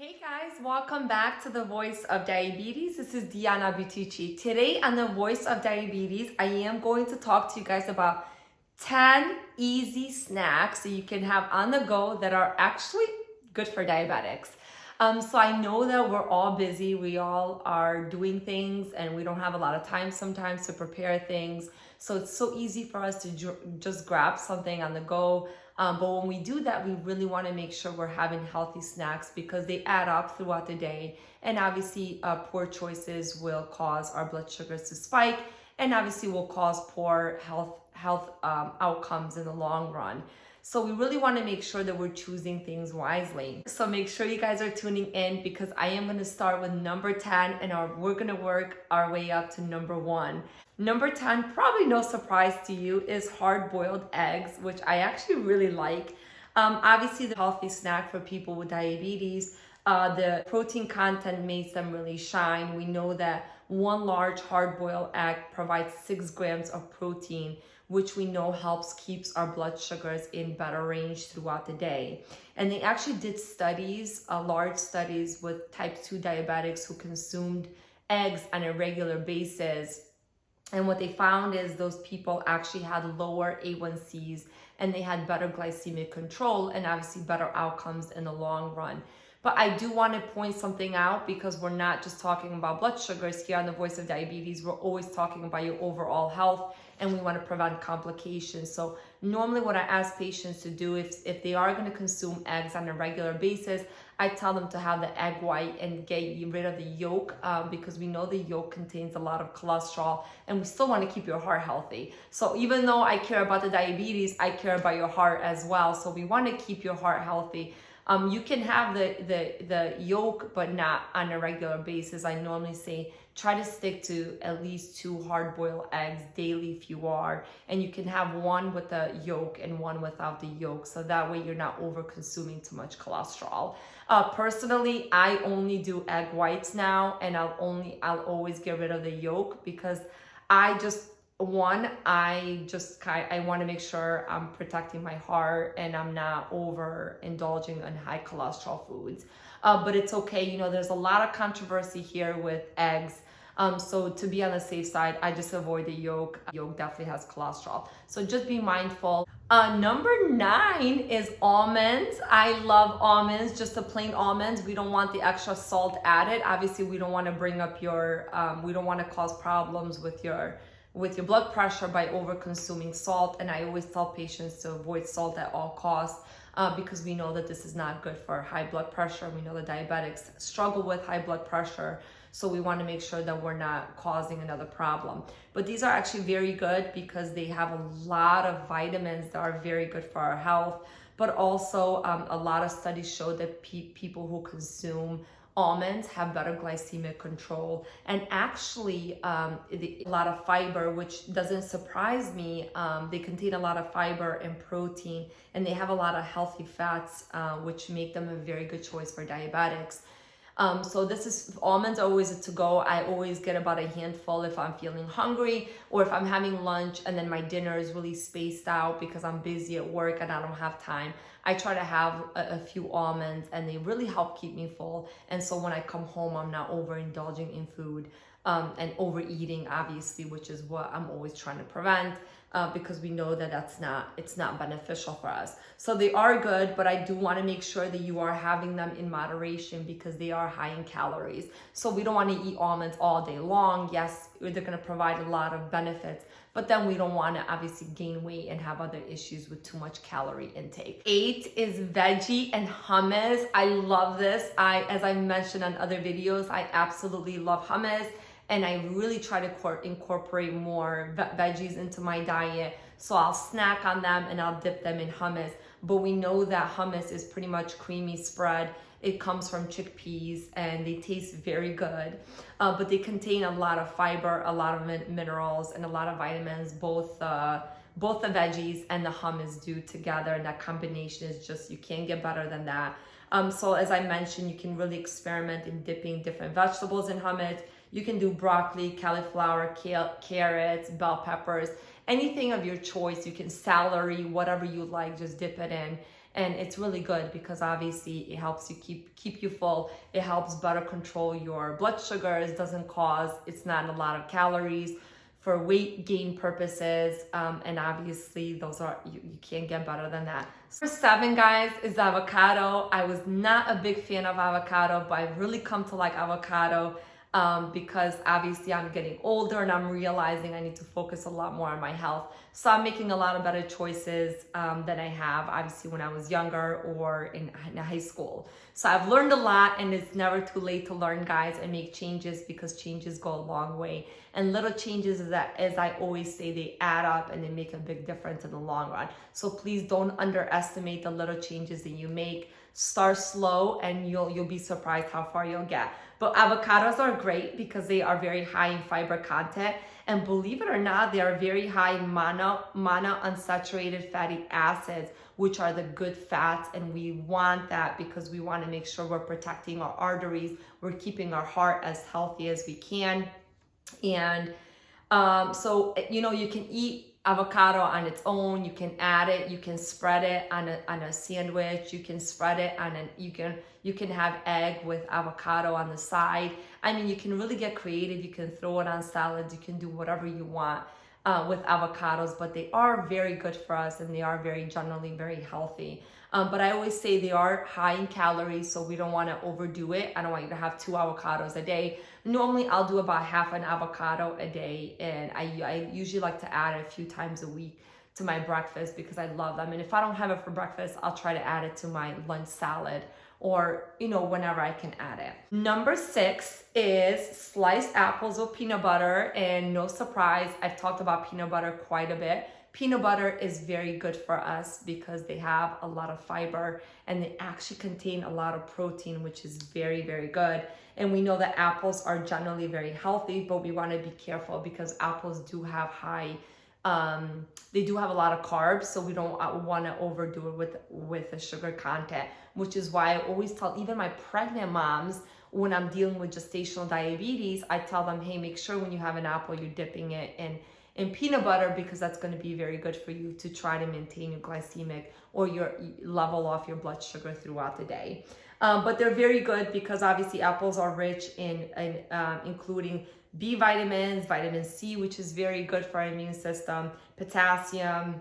Hey guys, welcome back to the Voice of Diabetes. This is Bytyqi. Today on the Voice of Diabetes, I am going to talk to you guys about 10 easy snacks that you can have on the go that are actually good for diabetics. So I know that we're all busy, we all are doing things, and we don't have a lot of time sometimes to prepare things. So it's so easy for us to just grab something on the go. But when we do that, we really want to make sure we're having healthy snacks because they add up throughout the day. And obviously, poor choices will cause our blood sugars to spike, and obviously will cause poor health outcomes in the long run. So we really want to make sure that we're choosing things wisely. So make sure you guys are tuning in because I am going to start with number 10 and we're going to work our way up to number 1. Number 10, probably no surprise to you, is hard-boiled eggs, which I actually really like. Obviously, the healthy snack for people with diabetes. The protein content makes them really shine. We know that one large hard-boiled egg provides 6 grams of protein, which we know helps keeps our blood sugars in better range throughout the day. And they actually did studies, large studies with type 2 diabetics who consumed eggs on a regular basis. And what they found is those people actually had lower A1Cs and they had better glycemic control and obviously better outcomes in the long run. But I do want to point something out because we're not just talking about blood sugars here on the Voice of Diabetes. We're always talking about your overall health and we want to prevent complications. So normally what I ask patients to do if they are going to consume eggs on a regular basis, I tell them to have the egg white and get rid of the yolk because we know the yolk contains a lot of cholesterol and we still want to keep your heart healthy. So even though I care about the diabetes, I care about your heart as well. So we want to keep your heart healthy. You can have the yolk, but not on a regular basis. I normally say try to stick to at least 2 hard-boiled eggs daily if you are, and you can have one with the yolk and one without the yolk, so that way you're not over-consuming too much cholesterol. Personally, I only do egg whites now, and I'll always get rid of the yolk because I want to make sure I'm protecting my heart and I'm not overindulging on high cholesterol foods. But it's okay. There's a lot of controversy here with eggs. So to be on the safe side, I just avoid the yolk. Yolk definitely has cholesterol. So just be mindful. Number 9 is almonds. I love almonds, just the plain almonds. We don't want the extra salt added. Obviously, we don't want to bring up we don't want to cause problems with your blood pressure by over consuming salt. And I always tell patients to avoid salt at all costs because we know that this is not good for high blood pressure. We know that diabetics struggle with high blood pressure. So we want to make sure that we're not causing another problem. But these are actually very good because they have a lot of vitamins that are very good for our health. But also a lot of studies show that people who consume almonds have better glycemic control and actually a lot of fiber, which doesn't surprise me. They contain a lot of fiber and protein, and they have a lot of healthy fats, which make them a very good choice for diabetics. So almonds are always a to-go. I always get about a handful if I'm feeling hungry or if I'm having lunch and then my dinner is really spaced out because I'm busy at work and I don't have time. I try to have a few almonds and they really help keep me full. And so when I come home, I'm not overindulging in food and overeating, obviously, which is what I'm always trying to prevent. Because we know that it's not beneficial for us. So they are good, but I do want to make sure that you are having them in moderation because they are high in calories. So we don't want to eat almonds all day long. Yes, they're going to provide a lot of benefits, but then we don't want to obviously gain weight and have other issues with too much calorie intake. 8 is veggie and hummus. I love this. As I mentioned on other videos, I absolutely love hummus. And I really try to incorporate more veggies into my diet. So I'll snack on them and I'll dip them in hummus. But we know that hummus is pretty much creamy spread. It comes from chickpeas and they taste very good. But they contain a lot of fiber, a lot of minerals, and a lot of vitamins. Both the veggies and the hummus do together. And that combination is just, you can't get better than that. So as I mentioned, you can really experiment in dipping different vegetables in hummus. You can do broccoli, cauliflower, carrots, bell peppers, anything of your choice. You can celery, whatever you like, just dip it in. And it's really good because obviously it helps you keep you full. It helps better control your blood sugars, it's not a lot of calories for weight gain purposes. And obviously those are, you can't get better than that. So number 7, guys, is avocado. I was not a big fan of avocado, but I've really come to like avocado because obviously I'm getting older and I'm realizing I need to focus a lot more on my health. So I'm making a lot of better choices than I have obviously when I was younger or in high school. So I've learned a lot, and it's never too late to learn, guys, and make changes, because changes go a long way. And little changes, as I always say, they add up and they make a big difference in the long run. So please don't underestimate the little changes that you make. Start slow and you'll be surprised how far you'll get. But avocados are great because they are very high in fiber content, and believe it or not, they are very high in monounsaturated fatty acids, which are the good fats, and we want that because we want to make sure we're protecting our arteries, we're keeping our heart as healthy as we can. And so you can eat avocado on its own, you can add it, you can spread it on a sandwich, you can spread it on you can have egg with avocado on the side. I mean, you can really get creative. You can throw it on salads, you can do whatever you want with avocados, but they are very good for us, and they are generally very healthy. But I always say they are high in calories, so we don't want to overdo it. I don't want you to have 2 avocados a day. Normally, I'll do about half an avocado a day, and I usually like to add it a few times a week to my breakfast because I love them. And if I don't have it for breakfast, I'll try to add it to my lunch salad, or whenever I can add it. Number 6 is sliced apples with peanut butter, and no surprise, I've talked about peanut butter quite a bit. Peanut butter is very good for us because they have a lot of fiber, and they actually contain a lot of protein, which is very, very good. And we know that apples are generally very healthy, but we want to be careful because apples do have they do have a lot of carbs, so we don't want to overdo it with the sugar content, which is why I always tell even my pregnant moms, when I'm dealing with gestational diabetes, I tell them, hey, make sure when you have an apple, you're dipping it in peanut butter, because that's going to be very good for you to try to maintain your glycemic or your level off your blood sugar throughout the day. But they're very good because obviously apples are rich in including B vitamins, vitamin C, which is very good for our immune system, potassium,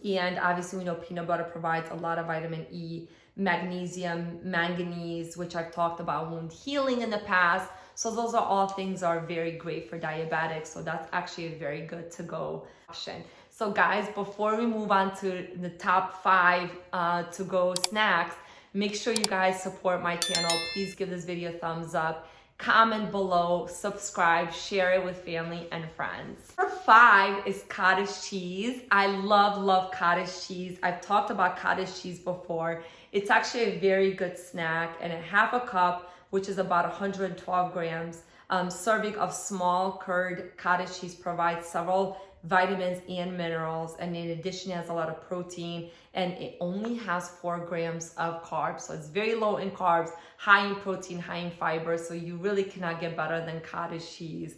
and obviously we know peanut butter provides a lot of vitamin E, magnesium, manganese, which I've talked about wound healing in the past. So those are all things that are very great for diabetics. So that's actually a very good to go option. So guys, before we move on to the top 5 to go snacks, make sure you guys support my channel. Please give this video a thumbs up, comment below, subscribe, share it with family and friends. Number 5 is cottage cheese. I love cottage cheese. I've talked about cottage cheese before. It's actually a very good snack, and a half a cup, which is about 112 grams, serving of small curd cottage cheese provides several vitamins and minerals, and in addition it has a lot of protein, and it only has 4 grams of carbs, so it's very low in carbs, high in protein, high in fiber, so you really cannot get better than cottage cheese.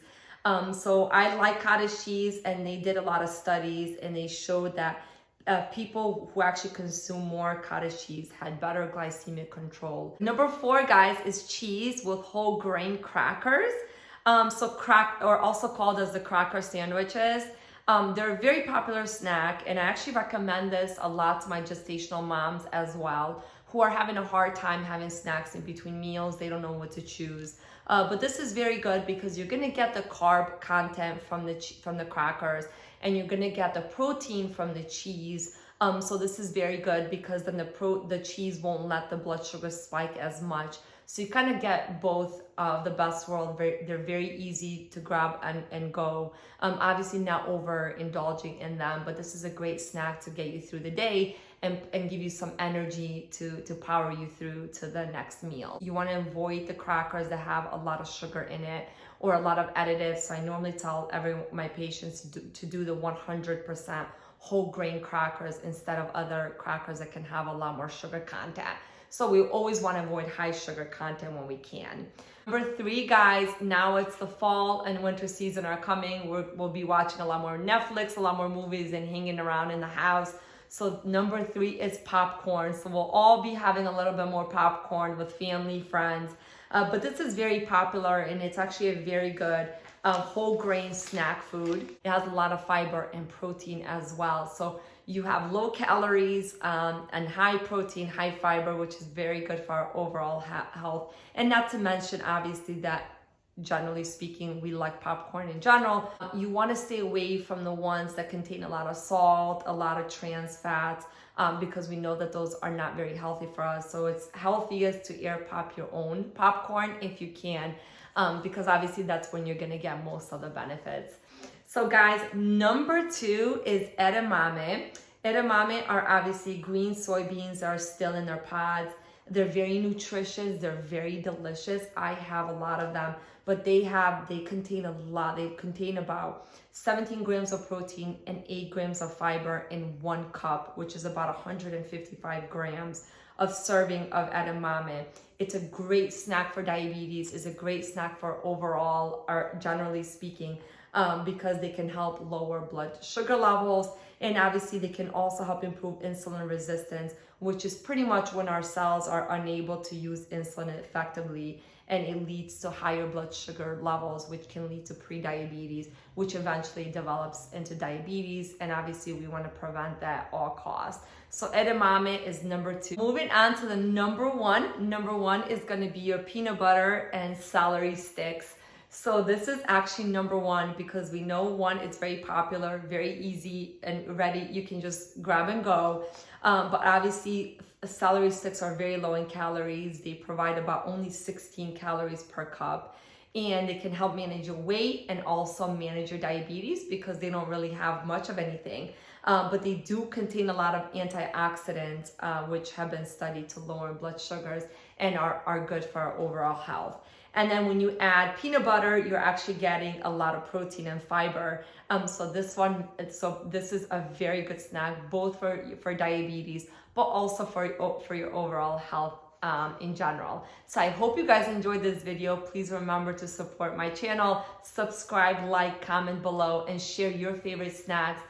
So I like cottage cheese, and they did a lot of studies, and they showed that people who actually consume more cottage cheese had better glycemic control. Number 4, guys, is cheese with whole grain crackers. Or also called as the cracker sandwiches. They're a very popular snack, and I actually recommend this a lot to my gestational moms as well, who are having a hard time having snacks in between meals. They don't know what to choose. But this is very good because you're gonna get the carb content from the crackers, and you're gonna get the protein from the cheese. So this is very good because then the cheese won't let the blood sugar spike as much. So you kind of get both of the best world. They're very easy to grab and go. Obviously not overindulging in them, but this is a great snack to get you through the day and give you some energy to power you through to the next meal. You want to avoid the crackers that have a lot of sugar in it or a lot of additives. So I normally tell my patients to do the 100% whole grain crackers instead of other crackers that can have a lot more sugar content. So we always want to avoid high sugar content when we can. Number 3, guys, now it's the fall and winter season are coming. We'll be watching a lot more Netflix, a lot more movies, and hanging around in the house. So number 3 is popcorn. So we'll all be having a little bit more popcorn with family, friends. But this is very popular, and it's actually a very good whole grain snack food. It has a lot of fiber and protein as well. So you have low calories and high protein, high fiber, which is very good for our overall health. And not to mention, obviously, that generally speaking, we like popcorn in general. You want to stay away from the ones that contain a lot of salt, a lot of trans fats, because we know that those are not very healthy for us. So it's healthiest to air pop your own popcorn if you can, because obviously that's when you're going to get most of the benefits. So guys, number 2 is edamame. Edamame are obviously green soybeans that are still in their pods. They're very nutritious. They're very delicious. I have a lot of them, but they contain a lot. They contain about 17 grams of protein and 8 grams of fiber in 1 cup, which is about 155 grams of serving of edamame. It's a great snack for diabetes. It's a great snack for overall, or generally speaking, because they can help lower blood sugar levels. And obviously they can also help improve insulin resistance, which is pretty much when our cells are unable to use insulin effectively, and it leads to higher blood sugar levels, which can lead to pre-diabetes, which eventually develops into diabetes. And obviously we want to prevent that at all costs. So edamame is number 2. Moving on to the number 1. Number 1 is going to be your peanut butter and celery sticks. So this is actually number 1 because we know, 1, it's very popular, very easy and ready. You can just grab and go. But obviously celery sticks are very low in calories. They provide about only 16 calories per cup. And they can help manage your weight and also manage your diabetes because they don't really have much of anything. But they do contain a lot of antioxidants, which have been studied to lower blood sugars and are good for our overall health. And then when you add peanut butter, you're actually getting a lot of protein and fiber. So this is a very good snack, both for diabetes, but also for your overall health in general. So I hope you guys enjoyed this video. Please remember to support my channel, subscribe, like, comment below, and share your favorite snacks.